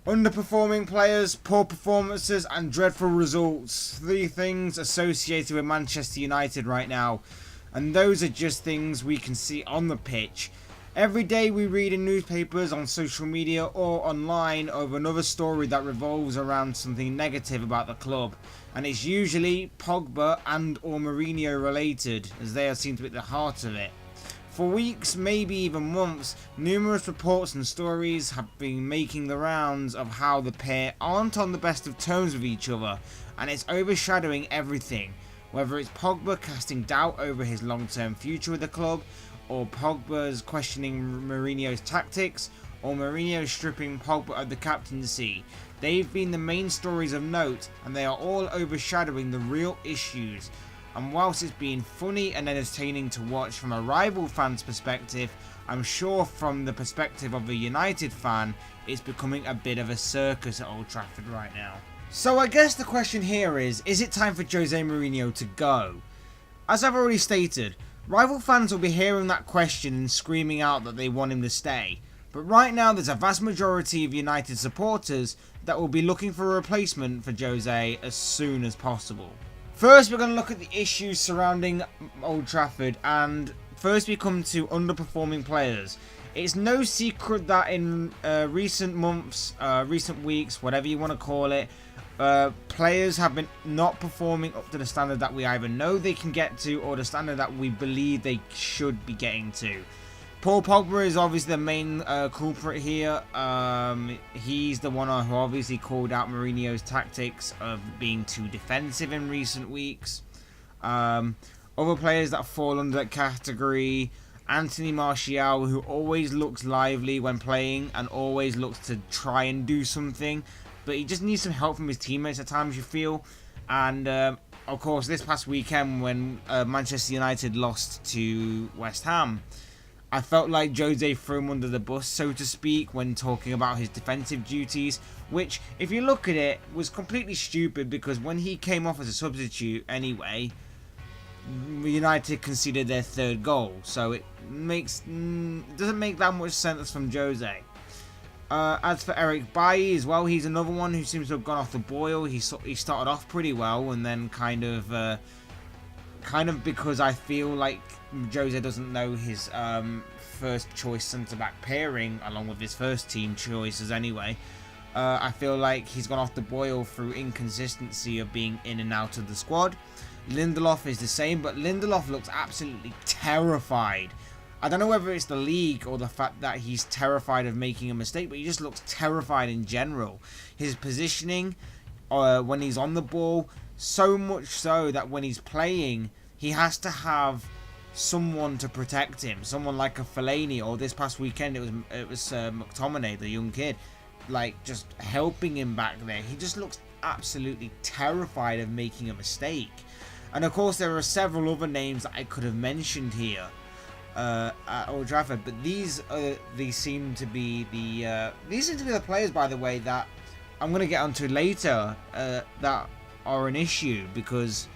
Underperforming players, poor performances and dreadful results. Three things associated with Manchester United right now. And those are just things we can see on the pitch. Every day we read in newspapers, on social media or online of another story that revolves around something negative about the club. And it's usually Pogba and or Mourinho related, as they seem to be at the heart of it. For weeks, maybe even months, numerous reports and stories have been making the rounds of how the pair aren't on the best of terms with each other, and it's overshadowing everything. Whether it's Pogba casting doubt over his long-term future with the club, or Pogba's questioning Mourinho's tactics, or Mourinho stripping Pogba of the captaincy. They've been the main stories of note, and they are all overshadowing the real issues. And whilst it's been funny and entertaining to watch from a rival fan's perspective, I'm sure from the perspective of a United fan, it's becoming a bit of a circus at Old Trafford right now. So I guess the question here is it time for Jose Mourinho to go? As I've already stated, rival fans will be hearing that question and screaming out that they want him to stay. But right now there's a vast majority of United supporters that will be looking for a replacement for Jose as soon as possible. First, we're going to look at the issues surrounding Old Trafford, and first we come to underperforming players. It's no secret that in recent months, recent weeks, whatever you want to call it, players have been not performing up to the standard that we either know they can get to or the standard that we believe they should be getting to. Paul Pogba is obviously the main culprit here. He's the one who obviously called out Mourinho's tactics of being too defensive in recent weeks. Other players that fall under that category, Anthony Martial, who always looks lively when playing and always looks to try and do something, but he just needs some help from his teammates at times, you feel. And of course, this past weekend when Manchester United lost to West Ham, I felt like Jose threw him under the bus, so to speak, when talking about his defensive duties, which, if you look at it, was completely stupid because when he came off as a substitute anyway, United conceded their third goal, so it doesn't make that much sense from Jose. As for Eric Bailly as well, he's another one who seems to have gone off the boil. He started off pretty well and then kind of because I feel like Jose doesn't know his first choice centre-back pairing along with his first team choices anyway. I feel like he's gone off the boil through inconsistency of being in and out of the squad. Lindelof is the same, but Lindelof looks absolutely terrified. I don't know whether it's the league or the fact that he's terrified of making a mistake, but he just looks terrified in general. His positioning when he's on the ball, so much so that when he's playing, he has to have someone to protect him. Someone like a Fellaini, or this past weekend it was McTominay, the young kid, like just helping him back there. He just looks absolutely terrified of making a mistake. And of course there are several other names that I could have mentioned here at Old Trafford, but these seem to be the players, by the way, that I'm going to get onto later that are an issue, because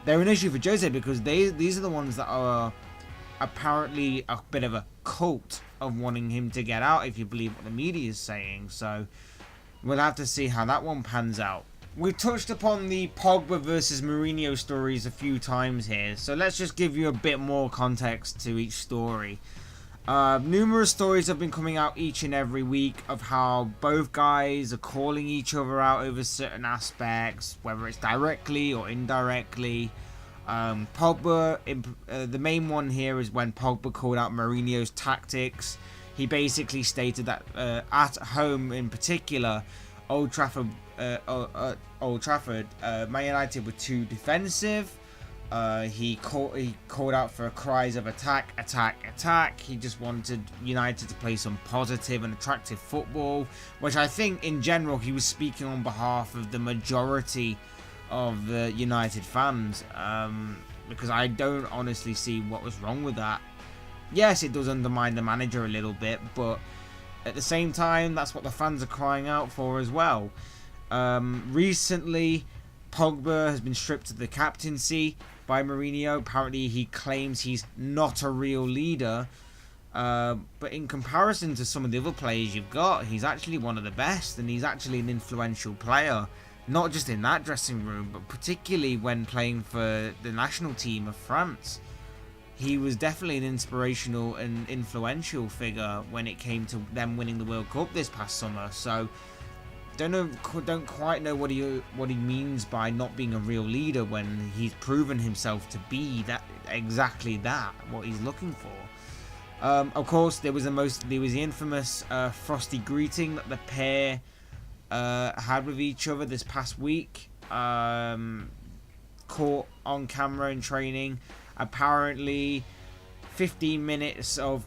they're an issue for Jose, because these are the ones that are apparently a bit of a cult of wanting him to get out, if you believe what the media is saying. So we'll have to see how that one pans out. We've touched upon the Pogba versus Mourinho stories a few times here, so let's just give you a bit more context to each story. Numerous stories have been coming out each and every week of how both guys are calling each other out over certain aspects, whether it's directly or indirectly. Pogba, the main one here is when Pogba called out Mourinho's tactics. He basically stated that at home in particular, Old Trafford, Man United were too defensive. He called out for cries of attack, attack, attack. He just wanted United to play some positive and attractive football, which I think in general he was speaking on behalf of the majority of the United fans, because I don't honestly see what was wrong with that. Yes, it does undermine the manager a little bit, but at the same time, that's what the fans are crying out for as well. Recently, Pogba has been stripped of the captaincy by Mourinho. Apparently, he claims he's not a real leader. But in comparison to some of the other players you've got, he's actually one of the best, and he's actually an influential player. Not just in that dressing room, but particularly when playing for the national team of France. He was definitely an inspirational and influential figure when it came to them winning the World Cup this past summer. So don't quite know what he means by not being a real leader when he's proven himself to be exactly that, what he's looking for. Of course, there was the infamous frosty greeting that the pair had with each other this past week, caught on camera in training. Apparently 15 minutes of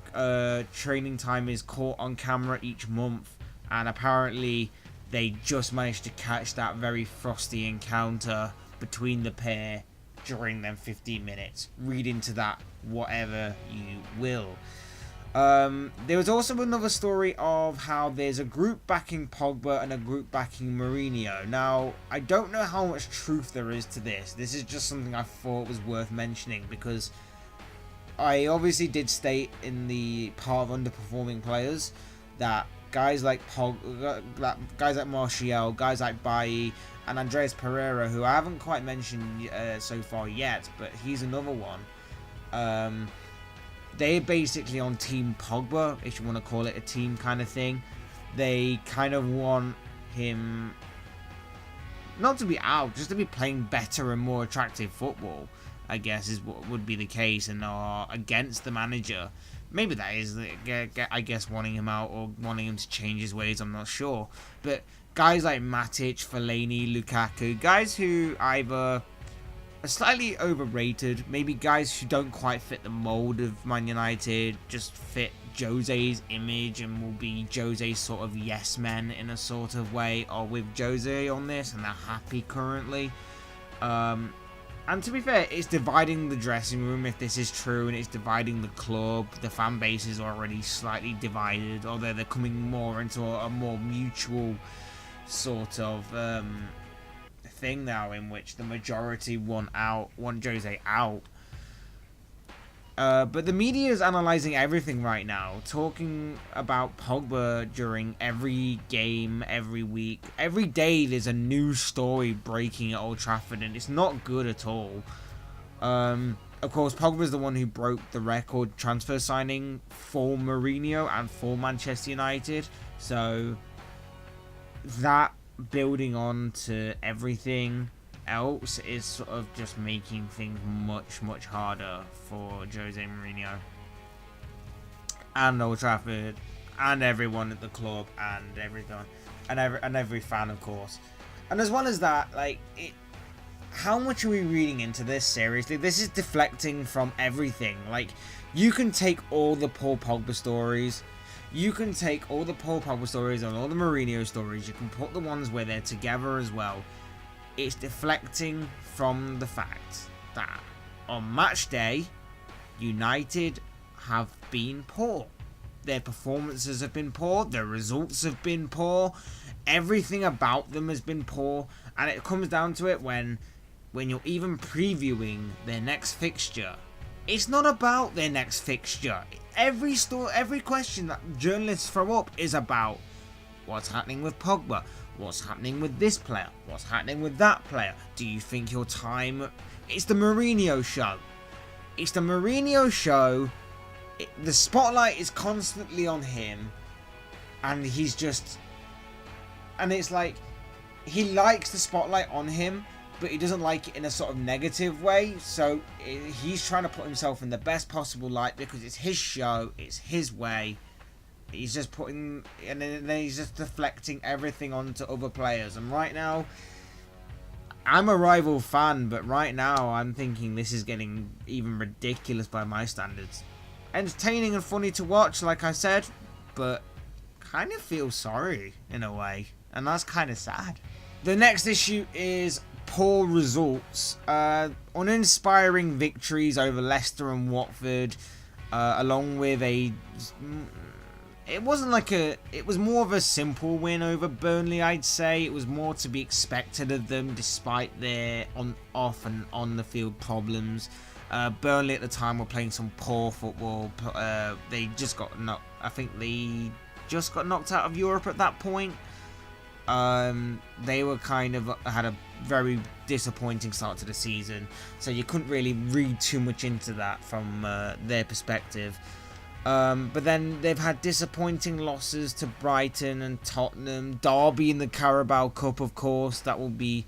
training time is caught on camera each month, and apparently they just managed to catch that very frosty encounter between the pair during them 15 minutes. Read into that whatever you will. There was also another story of how there's a group backing Pogba and a group backing Mourinho. Now, I don't know how much truth there is to this. This is just something I thought was worth mentioning, because I obviously did state in the part of underperforming players that guys like guys like Martial, guys like Bailly, and Andreas Pereira, who I haven't quite mentioned so far yet, but he's another one. They're basically on Team Pogba, if you want to call it a team kind of thing. They kind of want him not to be out, just to be playing better and more attractive football, I guess is what would be the case, and are against the manager. Maybe that is, I guess, wanting him out or wanting him to change his ways, I'm not sure. But guys like Matic, Fellaini, Lukaku, guys who either are slightly overrated, maybe guys who don't quite fit the mold of Man United, just fit Jose's image and will be Jose's sort of yes men in a sort of way, or with Jose on this and they're happy currently. And to be fair, it's dividing the dressing room if this is true, and it's dividing the club. The fan base is already slightly divided, although they're coming more into a more mutual sort of thing now, in which the majority want Jose out. But the media is analysing everything right now, talking about Pogba during every game, every week. Every day there's a new story breaking at Old Trafford, and it's not good at all. Of course, Pogba's the one who broke the record transfer signing for Mourinho and for Manchester United. So that building on to everything else is sort of just making things much harder for Jose Mourinho and Old Trafford and everyone at the club and everything and every fan, of course. And as well as that, like, how much are we reading into this? Seriously, this is deflecting from everything. Like, you can take all the Paul Pogba stories, you can take all the Paul Pogba stories and all the Mourinho stories, you can put the ones where they're together as well. It's deflecting from the fact that on match day, United have been poor. Their performances have been poor, their results have been poor, everything about them has been poor, and it comes down to it when you're even previewing their next fixture. It's not about their next fixture. Every question that journalists throw up is about what's happening with Pogba, what's happening with this player, what's happening with that player. Do you think your time... It's the Mourinho show. It's the Mourinho show. The spotlight is constantly on him, and he's just... And it's like, he likes the spotlight on him, but he doesn't like it in a sort of negative way. So he's trying to put himself in the best possible light because it's his show, it's his way. He's just putting, and then he's just deflecting everything onto other players. And right now, I'm a rival fan, but right now I'm thinking this is getting even ridiculous by my standards. Entertaining and funny to watch, like I said, but kind of feel sorry in a way, and that's kind of sad. The next issue is poor results. Uninspiring victories over Leicester and Watford, along with it was more of a simple win over Burnley, I'd say. It was more to be expected of them despite their off and on the field problems. Burnley at the time were playing some poor football. They just got knocked. I think they just got knocked out of Europe at that point. They were had a very disappointing start to the season, so you couldn't really read too much into that from their perspective. But then they've had disappointing losses to Brighton and Tottenham. Derby in the Carabao Cup, of course, that will be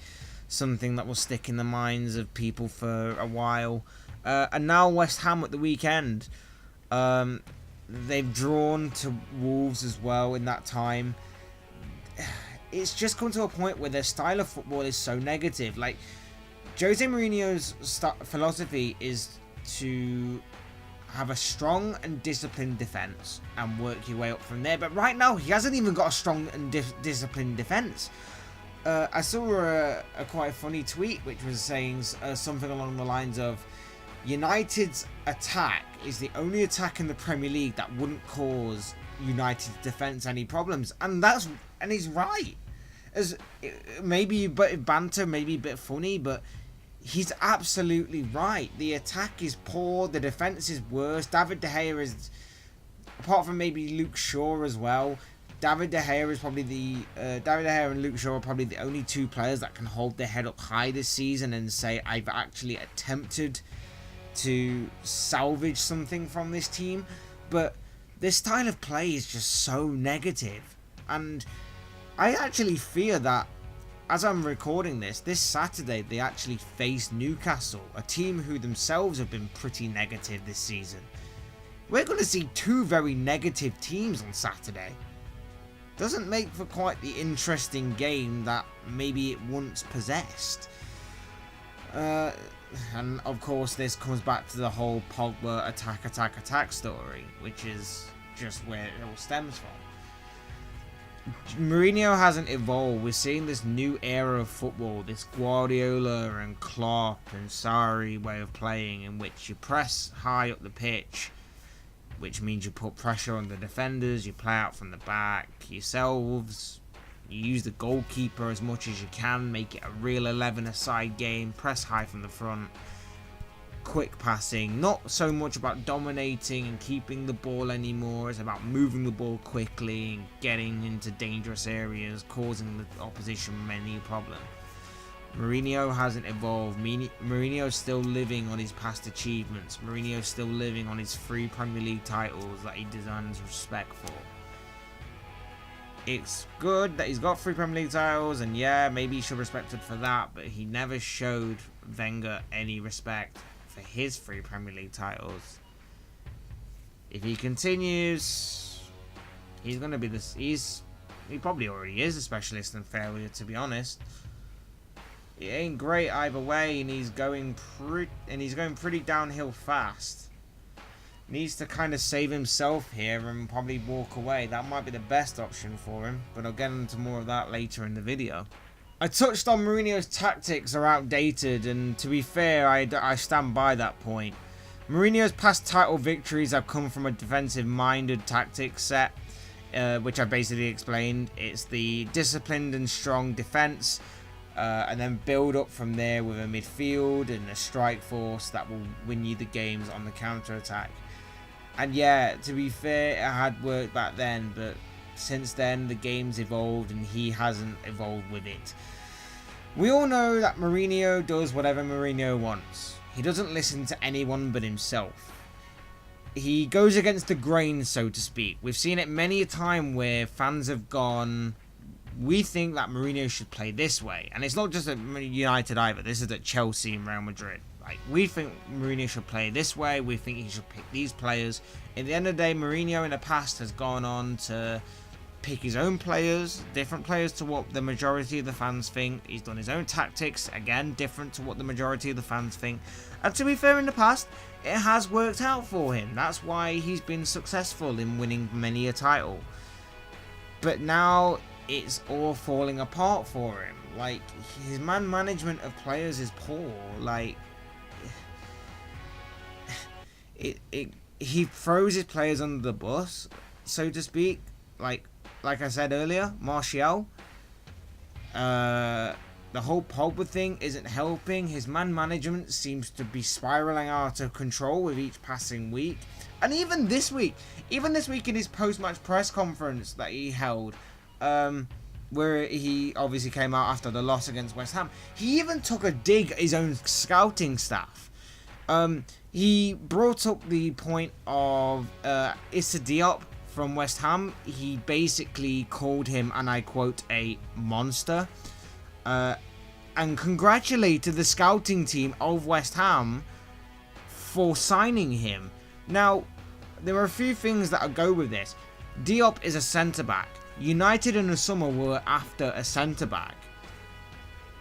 something that will stick in the minds of people for a while. And now West Ham at the weekend. They've drawn to Wolves as well in that time. It's just come to a point where their style of football is so negative. Like, Jose Mourinho's philosophy is to have a strong and disciplined defence and work your way up from there. But right now, he hasn't even got a strong and disciplined defence. I saw a quite funny tweet which was saying something along the lines of, United's attack is the only attack in the Premier League that wouldn't cause United's defence any problems. And he's right. As maybe a bit of banter, maybe a bit funny, but he's absolutely right. The attack is poor, the defence is worse. David De Gea is, apart from maybe Luke Shaw as well, David De Gea and Luke Shaw are probably the only two players that can hold their head up high this season and say, I've actually attempted to salvage something from this team. But this style of play is just so negative, and I actually fear that as I'm recording this Saturday they actually face Newcastle, a team who themselves have been pretty negative this season. We're going to see two very negative teams on Saturday. Doesn't make for quite the interesting game that maybe it once possessed. And of course this comes back to the whole Pogba attack story, which is just where it all stems from. Mourinho hasn't evolved. We're seeing this new era of football, this Guardiola and Klopp and Sarri way of playing, in which you press high up the pitch, which means you put pressure on the defenders, you play out from the back yourselves, you use the goalkeeper as much as you can, make it a real 11-a-side game, press high from the front, quick passing, not so much about dominating and keeping the ball anymore, it's about moving the ball quickly and getting into dangerous areas, causing the opposition many problems. Mourinho hasn't evolved. Mourinho's still living on his past achievements. Mourinho's still living on his 3 Premier League titles that he deserves respect for. It's good that he's got 3 Premier League titles, and yeah, maybe he should be respected for that, but he never showed Wenger any respect for his 3 Premier League titles. If he continues, he's going to be this. He probably already is a specialist in failure, to be honest. It ain't great either way, and he's going pretty downhill fast. Needs to kind of save himself here and probably walk away. That might be the best option for him, but I'll get into more of that later in the video. I touched on Mourinho's tactics are outdated, and to be fair, I stand by that point. Mourinho's past title victories have come from a defensive-minded tactics set, which I basically explained. It's the disciplined and strong defense, and then build up from there with a midfield and a strike force that will win you the games on the counter-attack. And yeah, to be fair, it had worked back then, but since then the game's evolved and he hasn't evolved with it. We all know that Mourinho does whatever Mourinho wants. He doesn't listen to anyone but himself. He goes against the grain, so to speak. We've seen it many a time where fans have gone, we think that Mourinho should play this way. And it's not just at United either. This is at Chelsea and Real Madrid. Like, we think Mourinho should play this way. We think he should pick these players. At the end of the day, Mourinho in the past has gone on to pick his own players, different players to what the majority of the fans think. He's done his own tactics, again, different to what the majority of the fans think. And to be fair, in the past, it has worked out for him. That's why he's been successful in winning many a title. But now it's all falling apart for him. Like, his man management of players is poor. Like, he throws his players under the bus, so to speak. Like I said earlier, Martial. The whole Pogba thing isn't helping. His man management seems to be spiraling out of control with each passing week. And even this week in his post-match press conference that he held, where he obviously came out after the loss against West Ham, he even took a dig at his own scouting staff. He brought up the point of Issa Diop from West Ham. He basically called him, and I quote, a monster. And congratulated the scouting team of West Ham for signing him. Now, there are a few things that go with this. Diop is a centre-back. United in the summer were after a centre-back.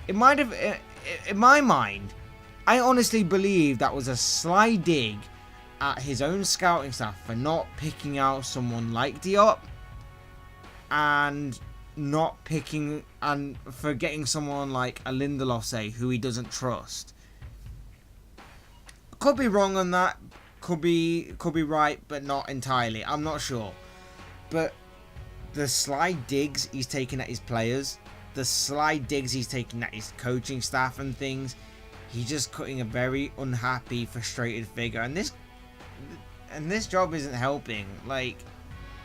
In my mind, I honestly believe that was a sly dig at his own scouting staff for not picking out someone like Diop, and not picking and for getting someone like a Lindelof, say, who he doesn't trust. Could be wrong on that. Could be right, but not entirely. I'm not sure. But the sly digs he's taking at his players, the sly digs he's taking at his coaching staff and things, he's just cutting a very unhappy, frustrated figure. And this job isn't helping. Like,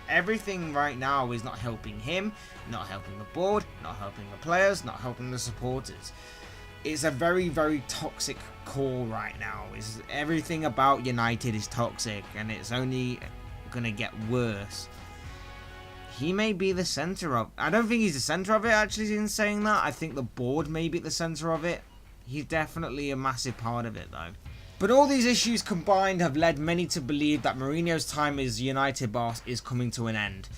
everything right now is not helping him, not helping the board, not helping the players, not helping the supporters. It's a very, very toxic core right now. Everything about United is toxic, and it's only going to get worse. He may be the centre of... I don't think he's the centre of it, actually, in saying that. I think the board may be at the centre of it. He's definitely a massive part of it, though. But all these issues combined have led many to believe that Mourinho's time as United boss is coming to an end.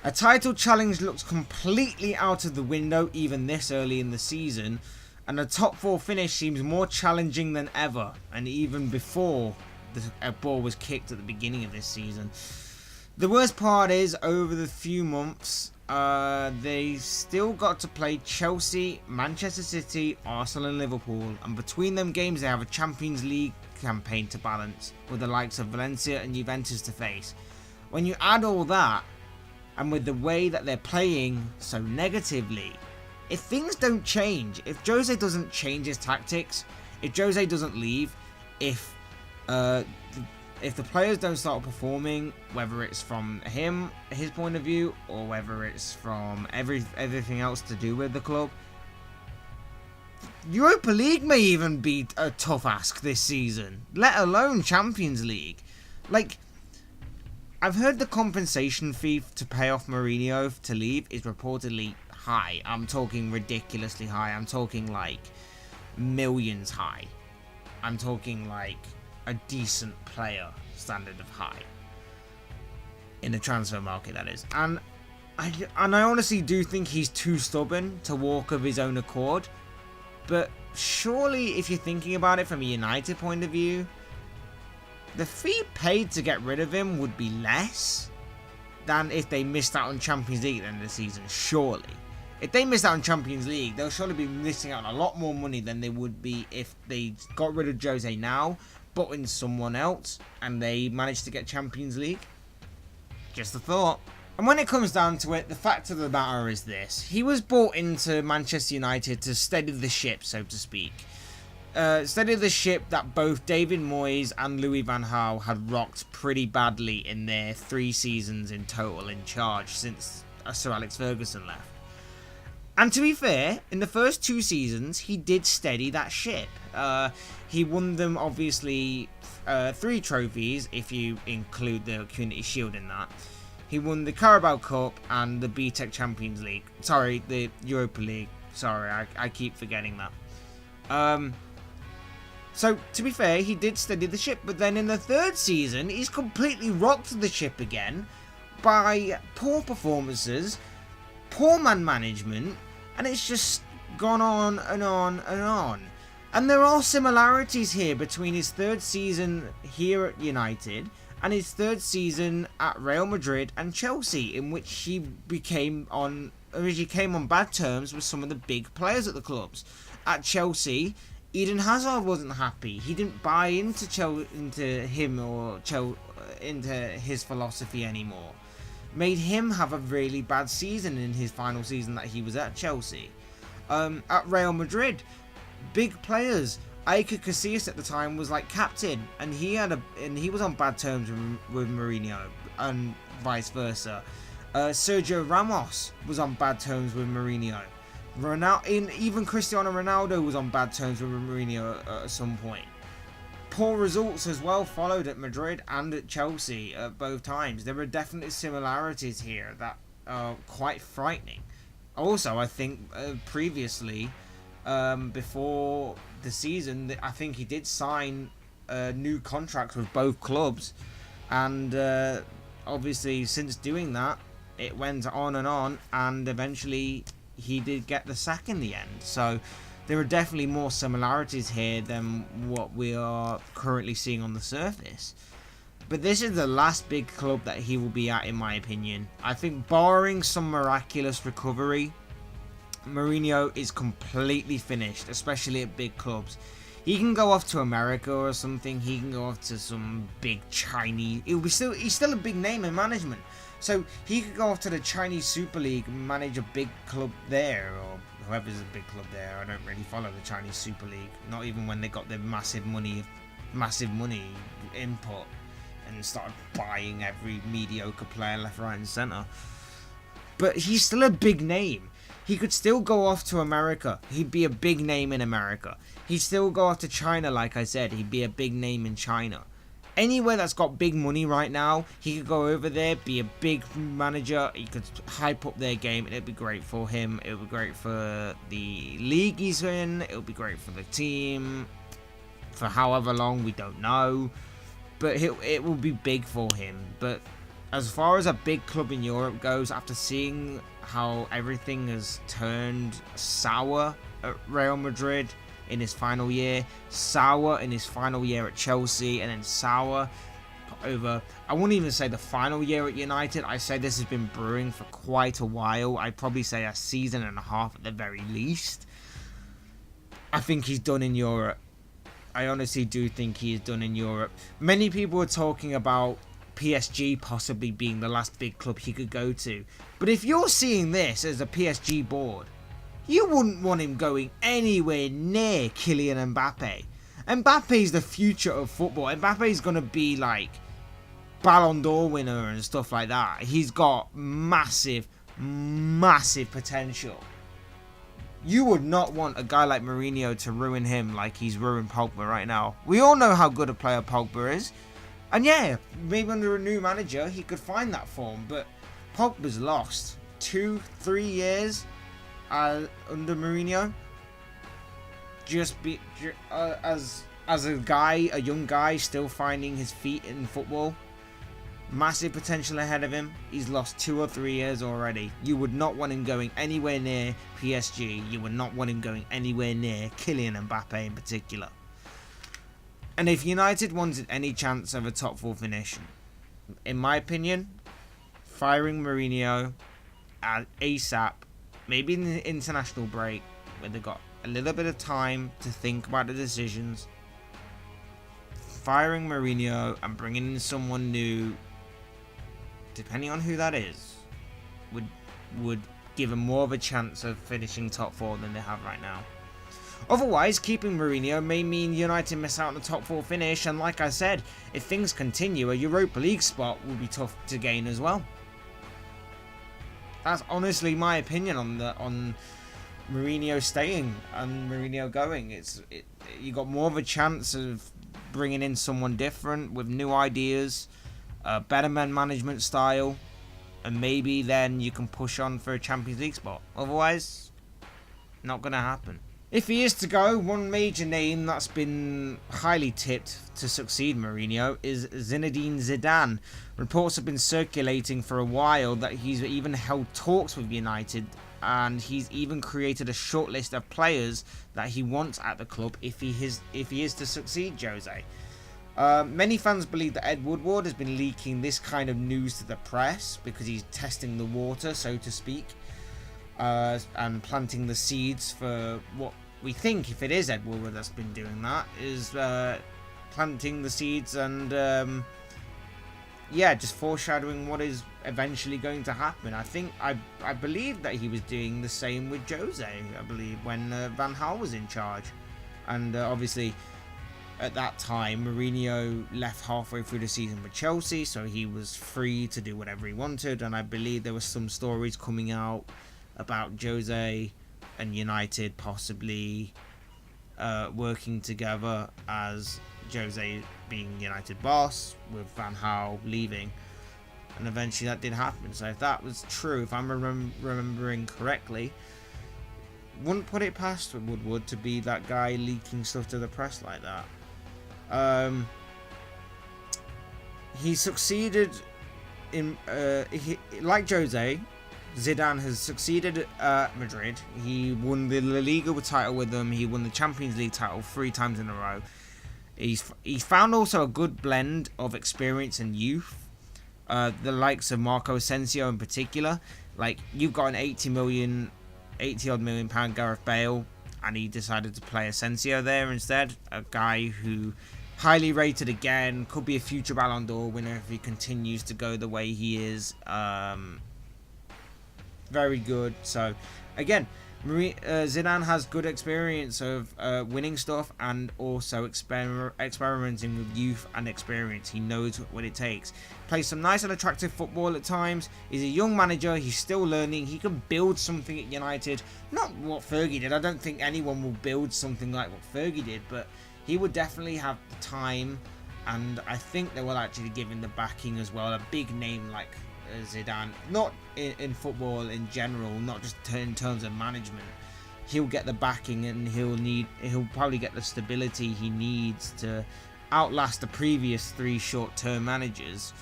A title challenge looks completely out of the window even this early in the season, and a top 4 finish seems more challenging than ever, and even before the ball was kicked at the beginning of this season. The worst part is, over the few months, they still got to play Chelsea, Manchester City, Arsenal and Liverpool, and between them games they have a Champions League campaign to balance, with the likes of Valencia and Juventus to face. When you add all that, and with the way that they're playing so negatively, if things don't change, if Jose doesn't change his tactics, if Jose doesn't leave, if the players don't start performing, whether it's from his point of view, or whether it's from everything else to do with the club, Europa League may even be a tough ask this season, let alone Champions League. Like, I've heard the compensation fee to pay off Mourinho to leave is reportedly high. I'm talking ridiculously high. I'm talking like millions high. I'm talking like a decent player standard of high in the transfer market, that is. And I honestly do think he's too stubborn to walk of his own accord. But surely, if you're thinking about it from a United point of view, the fee paid to get rid of him would be less than if they missed out on Champions League at the end of the season, surely. If they missed out on Champions League, they'll surely be missing out on a lot more money than they would be if they got rid of Jose now, bought in someone else, and they managed to get Champions League. Just a thought. And when it comes down to it, the fact of the matter is this. He was brought into Manchester United to steady the ship, so to speak. Steady the ship that both David Moyes and Louis van Gaal had rocked pretty badly in their 3 seasons in total in charge since Sir Alex Ferguson left. And to be fair, in the first 2 seasons, he did steady that ship. He won them, obviously, 3 trophies, if you include the Community Shield in that. He won the Carabao Cup and the BTEC Champions League. Sorry, the Europa League. Sorry, I keep forgetting that. So, to be fair, he did steady the ship. But then in the 3rd season, he's completely rocked the ship again by poor performances, poor man management, and it's just gone on and on and on. And there are similarities here between his 3rd season here at United and his 3rd season at Real Madrid and Chelsea, in which he came on bad terms with some of the big players at the clubs. At Chelsea, Eden Hazard wasn't happy. He didn't buy into his philosophy anymore. Made him have a really bad season in his final season that he was at Chelsea. at Real Madrid. Big players. Iker Casillas at the time was like captain, and he was on bad terms with Mourinho, and vice versa. Sergio Ramos was on bad terms with Mourinho. Even Cristiano Ronaldo was on bad terms with Mourinho at some point. Poor results as well followed at Madrid and at Chelsea at both times. There are definitely similarities here that are quite frightening. Also, I think previously, before the season, I think he did sign new contracts with both clubs, and obviously since doing that, it went on, and eventually he did get the sack in the end. So there are definitely more similarities here than what we are currently seeing on the surface. But this is the last big club that he will be at, in my opinion. I think barring some miraculous recovery, Mourinho is completely finished, especially at big clubs. He can go off to America or something. He can go off to some big Chinese... He's still a big name in management. So he could go off to the Chinese Super League and manage a big club there, or whoever's a big club there. I don't really follow the Chinese Super League, not even when they got their massive money input and started buying every mediocre player left, right and centre. But he's still a big name. He could still go off to America. He'd be a big name in America. He'd still go off to China, like I said. He'd be a big name in China. Anywhere that's got big money right now, he could go over there, be a big manager. He could hype up their game, and it'd be great for him. It would be great for the league he's in. It would be great for the team. For however long, we don't know. But it will be big for him. But as far as a big club in Europe goes, after seeing how everything has turned sour at Real Madrid in his final year, sour in his final year at Chelsea, and then sour over, I wouldn't even say the final year at United. I say this has been brewing for quite a while. I'd probably say a season and a half at the very least. I think he's done in Europe. I honestly do think he is done in Europe. Many people are talking about PSG possibly being the last big club he could go to. But if you're seeing this as a PSG board, you wouldn't want him going anywhere near Kylian Mbappe. Mbappe's the future of football. Mbappe's going to be like Ballon d'Or winner and stuff like that. He's got massive, massive potential. You would not want a guy like Mourinho to ruin him like he's ruined Pogba right now. We all know how good a player Pogba is. And yeah, maybe under a new manager he could find that form. But Pogba's lost 2-3 years under Mourinho. As a young guy still finding his feet in football. Massive potential ahead of him. He's lost 2 or 3 years already. You would not want him going anywhere near PSG. You would not want him going anywhere near Kylian Mbappe in particular. And if United wanted any chance of a top 4 finish, in my opinion, firing Mourinho at ASAP, maybe in the international break, where they got a little bit of time to think about the decisions, firing Mourinho and bringing in someone new, depending on who that is, would give them more of a chance of finishing top 4 than they have right now. Otherwise, keeping Mourinho may mean United miss out on the top 4 finish, and like I said, if things continue, a Europa League spot will be tough to gain as well. That's honestly my opinion on Mourinho staying and Mourinho going. You got more of a chance of bringing in someone different with new ideas, a better management style, and maybe then you can push on for a Champions League spot. Otherwise, not going to happen. If he is to go, one major name that's been highly tipped to succeed Mourinho is Zinedine Zidane. Reports have been circulating for a while that he's even held talks with United, and he's even created a short list of players that he wants at the club if he is to succeed Jose. Many fans believe that Ed Woodward has been leaking this kind of news to the press because he's testing the water, so to speak. And planting the seeds for what we think, if it is Ed Woodward that's been doing that, is planting the seeds and yeah, just foreshadowing what is eventually going to happen. I believe that he was doing the same with Jose, I believe, when Van Gaal was in charge. And obviously, at that time, Mourinho left halfway through the season with Chelsea, so he was free to do whatever he wanted. And I believe there were some stories coming out about Jose and United possibly working together, as Jose being United boss with Van Gaal leaving, and eventually that did happen. So if that was true, if I'm remembering correctly, wouldn't put it past Woodward to be that guy leaking stuff to the press like that. He succeeded in like Jose. Zidane has succeeded at Madrid. He won the La Liga title with them. He won the Champions League title 3 times in a row. He's found also a good blend of experience and youth. The likes of Marco Asensio in particular. Like, you've got an 80 odd million pound Gareth Bale, and he decided to play Asensio there instead. A guy who highly rated again, could be a future Ballon d'Or winner if he continues to go the way he is. Very good. So again, Zidane has good experience of winning stuff and also experimenting with youth and experience. He knows what it takes. Plays some nice and attractive football at times. He's a young manager. He's still learning. He can build something at United. Not what Fergie did. I don't think anyone will build something like what Fergie did, but he would definitely have the time, and I think they will actually give him the backing as well. A big name like Zidane, not in football in general, not just in terms of management. He'll get the backing, and he'll probably get the stability he needs to outlast the previous 3 short-term managers,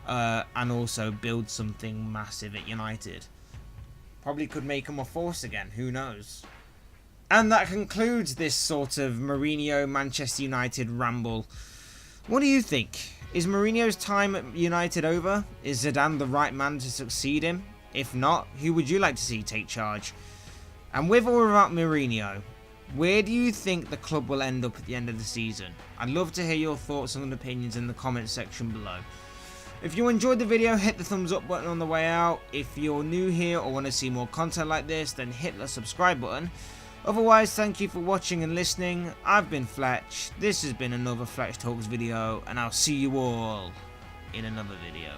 and also build something massive at United. Probably could make him a force again, who knows. And that concludes this sort of Mourinho Manchester United ramble. What do you think? Is Mourinho's time at United over? Is Zidane the right man to succeed him? If not, who would you like to see take charge? And with or without Mourinho, where do you think the club will end up at the end of the season? I'd love to hear your thoughts and opinions in the comments section below. If you enjoyed the video, hit the thumbs up button on the way out. If you're new here or want to see more content like this, then hit the subscribe button. Otherwise, thank you for watching and listening. I've been Fletch. This has been another Fletch Talks video, and I'll see you all in another video.